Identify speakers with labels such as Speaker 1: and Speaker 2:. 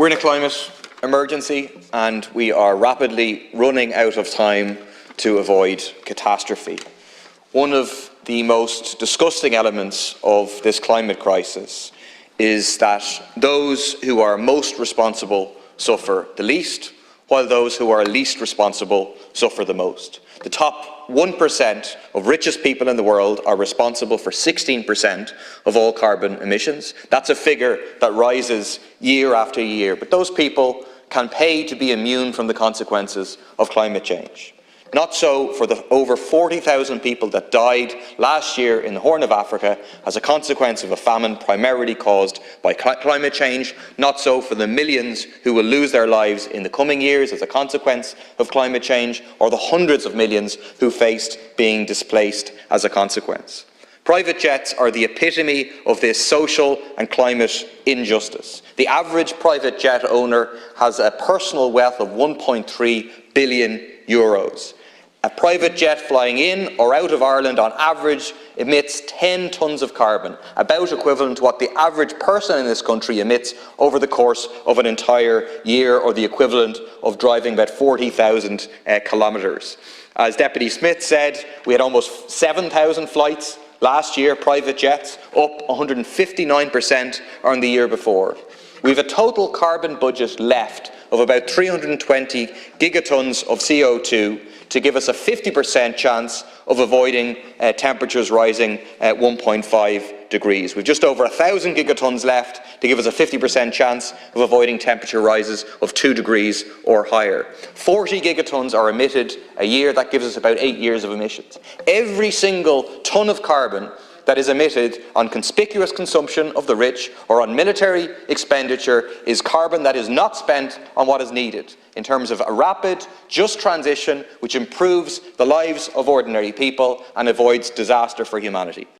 Speaker 1: We're in a climate emergency and we are rapidly running out of time to avoid catastrophe. One of the most disgusting elements of this climate crisis is that those who are most responsible suffer the least, while those who are least responsible suffer the most. The top 1% of richest people in the world are responsible for 16% of all carbon emissions. That's a figure that rises year after year, but those people can pay to be immune from the consequences of climate change. Not so for the over 40,000 people that died last year in the Horn of Africa as a consequence of a famine primarily caused by climate change. Not so for the millions who will lose their lives in the coming years as a consequence of climate change, or the hundreds of millions who faced being displaced as a consequence. Private jets are the epitome of this social and climate injustice. The average private jet owner has a personal wealth of 1.3 billion euros. A private jet flying in or out of Ireland on average emits 10 tonnes of carbon, about equivalent to what the average person in this country emits over the course of an entire year, or the equivalent of driving about 40,000 kilometres. As Deputy Smith said, we had almost 7,000 flights last year, private jets, up 159% on the year before. We have a total carbon budget left of about 320 gigatons of CO2 to give us a 50% chance of avoiding temperatures rising at 1.5 degrees. We've just over 1,000 gigatons left to give us a 50% chance of avoiding temperature rises of 2 degrees or higher. 40 gigatons are emitted a year. That gives us about 8 years of emissions. Every single tonne of carbon that is emitted on conspicuous consumption of the rich or on military expenditure is carbon that is not spent on what is needed in terms of a rapid, just transition which improves the lives of ordinary people and avoids disaster for humanity.